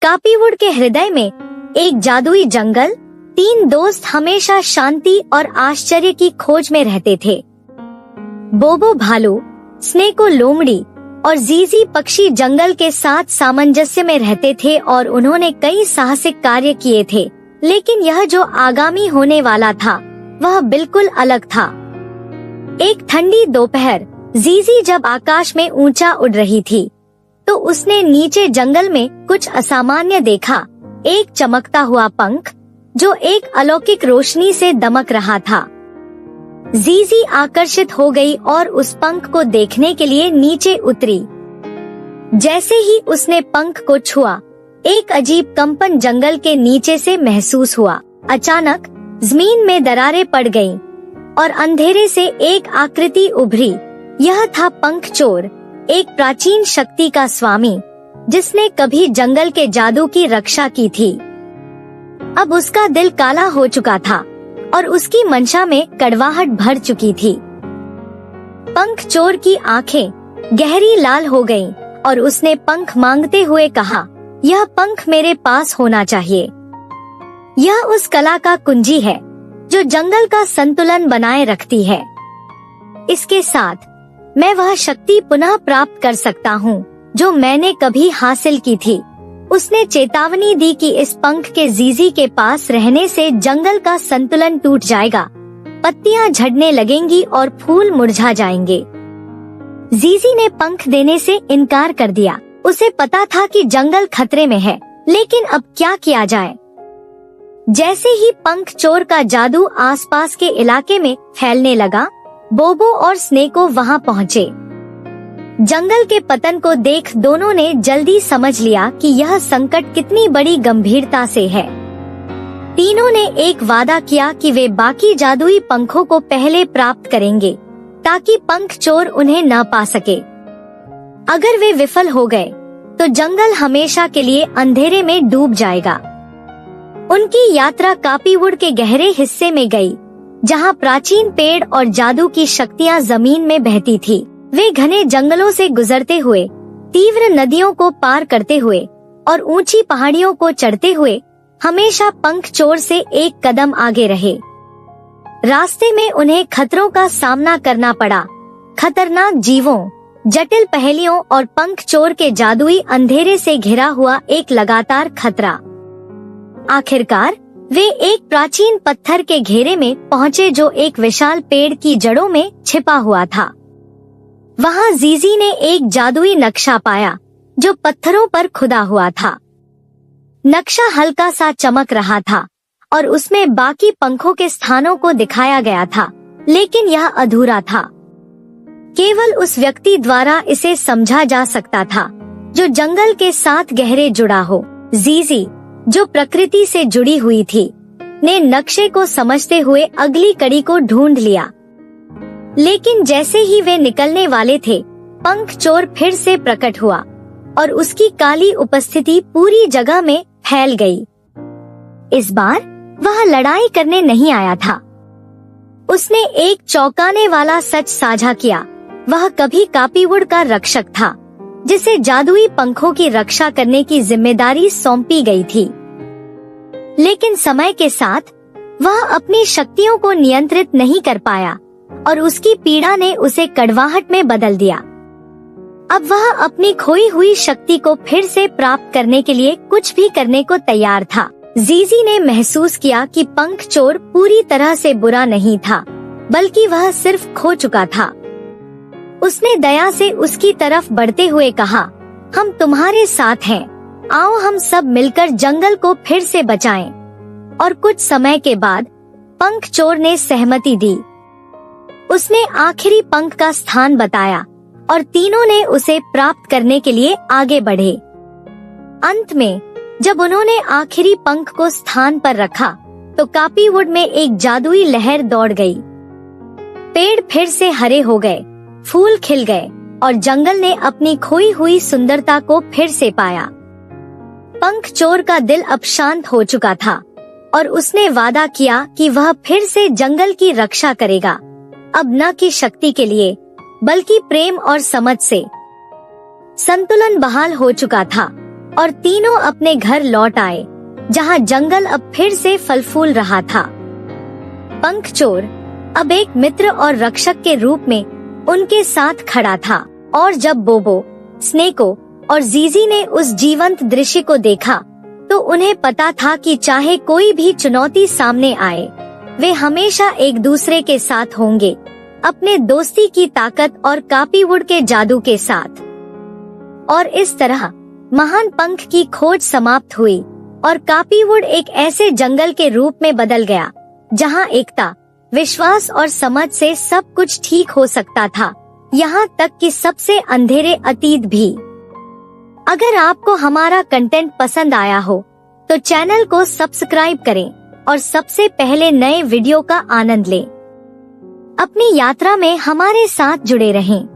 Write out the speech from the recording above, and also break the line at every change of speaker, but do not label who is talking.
कापीवुड के हृदय में एक जादुई जंगल। 3 दोस्त हमेशा शांति और आश्चर्य की खोज में रहते थे। बोबो भालू, स्नेको लोमड़ी और जीजी पक्षी जंगल के साथ सामंजस्य में रहते थे और उन्होंने कई साहसिक कार्य किए थे। लेकिन यह जो आगामी होने वाला था वह बिल्कुल अलग था। एक ठंडी दोपहर जीजी जब आकाश में ऊंचा उड़ रही थी तो उसने नीचे जंगल में कुछ असामान्य देखा। एक चमकता हुआ पंख जो एक अलौकिक रोशनी से दमक रहा था। जीजी आकर्षित हो गई और उस पंख को देखने के लिए नीचे उतरी। जैसे ही उसने पंख को छुआ, एक अजीब कंपन जंगल के नीचे से महसूस हुआ। अचानक जमीन में दरारें पड़ गईं और अंधेरे से एक आकृति उभरी। यह था पंख चोर, एक प्राचीन शक्ति का स्वामी जिसने कभी जंगल के जादू की रक्षा की थी। अब उसका दिल काला हो चुका था और उसकी मंशा में कड़वाहट भर चुकी थी। पंख चोर की आंखें गहरी लाल हो गईं और उसने पंख मांगते हुए कहा, यह पंख मेरे पास होना चाहिए। यह उस कला का कुंजी है जो जंगल का संतुलन बनाए रखती है। इसके साथ मैं वह शक्ति पुनः प्राप्त कर सकता हूँ जो मैंने कभी हासिल की थी। उसने चेतावनी दी कि इस पंख के जीजी के पास रहने से जंगल का संतुलन टूट जाएगा, पत्तियां झड़ने लगेंगी और फूल मुरझा जाएंगे। जीजी ने पंख देने से इनकार कर दिया। उसे पता था कि जंगल खतरे में है, लेकिन अब क्या किया जाए। जैसे ही पंख चोर का जादू आसपास के इलाके में फैलने लगा, बोबो और स्नेको वहां पहुंचे। जंगल के पतन को देख दोनों ने जल्दी समझ लिया कि यह संकट कितनी बड़ी गंभीरता से है। तीनों ने एक वादा किया कि वे बाकी जादुई पंखों को पहले प्राप्त करेंगे ताकि पंख चोर उन्हें न पा सके। अगर वे विफल हो गए तो जंगल हमेशा के लिए अंधेरे में डूब जाएगा। उनकी यात्रा कापीवुड के गहरे हिस्से में गई, जहां प्राचीन पेड़ और जादू की शक्तियां जमीन में बहती थी। वे घने जंगलों से गुजरते हुए, तीव्र नदियों को पार करते हुए और ऊंची पहाड़ियों को चढ़ते हुए हमेशा पंख चोर से एक कदम आगे रहे। रास्ते में उन्हें खतरों का सामना करना पड़ा, खतरनाक जीवों, जटिल पहेलियों और पंख चोर के जादुई अंधेरे से घिरा हुआ एक लगातार खतरा। आखिरकार वे एक प्राचीन पत्थर के घेरे में पहुंचे जो एक विशाल पेड़ की जड़ों में छिपा हुआ था। वहां जीजी ने एक जादुई नक्शा पाया जो पत्थरों पर खुदा हुआ था। नक्शा हल्का सा चमक रहा था और उसमें बाकी पंखों के स्थानों को दिखाया गया था, लेकिन यह अधूरा था। केवल उस व्यक्ति द्वारा इसे समझा जा सकता था जो जंगल के साथ गहरे जुड़ा हो। जीजी, जो प्रकृति से जुड़ी हुई थी, ने नक्शे को समझते हुए अगली कड़ी को ढूंढ लिया। लेकिन जैसे ही वे निकलने वाले थे, पंख चोर फिर से प्रकट हुआ और उसकी काली उपस्थिति पूरी जगह में फैल गई। इस बार वह लड़ाई करने नहीं आया था। उसने एक चौंकाने वाला सच साझा किया। वह कभी कापीवुड का रक्षक था, जिसे जादुई पंखों की रक्षा करने की जिम्मेदारी सौंपी गई थी। लेकिन समय के साथ वह अपनी शक्तियों को नियंत्रित नहीं कर पाया और उसकी पीड़ा ने उसे कड़वाहट में बदल दिया। अब वह अपनी खोई हुई शक्ति को फिर से प्राप्त करने के लिए कुछ भी करने को तैयार था। जीजी ने महसूस किया कि पंख चोर पूरी तरह से बुरा नहीं था, बल्कि वह सिर्फ खो चुका था। उसने दया से उसकी तरफ बढ़ते हुए कहा, हम तुम्हारे साथ हैं, आओ हम सब मिलकर जंगल को फिर से बचाएं। और कुछ समय के बाद पंख चोर ने सहमति दी। उसने आखिरी पंख का स्थान बताया और तीनों ने उसे प्राप्त करने के लिए आगे बढ़े। अंत में जब उन्होंने आखिरी पंख को स्थान पर रखा तो कापीवुड में एक जादुई लहर दौड़ गई। पेड़ फिर से हरे हो गए, फूल खिल गए और जंगल ने अपनी खोई हुई सुंदरता को फिर से पाया। पंख चोर का दिल अब शांत हो चुका था और उसने वादा किया कि वह फिर से जंगल की रक्षा करेगा, अब न कि शक्ति के लिए बल्कि प्रेम और समझ से। संतुलन बहाल हो चुका था और तीनों अपने घर लौट आए, जहां जंगल अब फिर से फल फूल रहा था। पंखचोर अब एक मित्र और रक्षक के रूप में उनके साथ खड़ा था, और जब बोबो, स्नेको और जीजी ने उस जीवंत दृश्य को देखा, तो उन्हें पता था कि चाहे कोई भी चुनौती सामने आए, वे हमेशा एक दूसरे के साथ होंगे, अपने दोस्ती की ताकत और कापीवुड के जादू के साथ। और इस तरह महान पंख की खोज समाप्त हुई और कापीवुड एक ऐसे जंगल के रूप में बदल गया, जहां एकता, विश्वास और समझ से सब कुछ ठीक हो सकता था, यहाँ तक कि सबसे अंधेरे अतीत भी। अगर आपको हमारा कंटेंट पसंद आया हो, तो चैनल को सब्सक्राइब करें और सबसे पहले नए वीडियो का आनंद लें। अपनी यात्रा में हमारे साथ जुड़े रहें।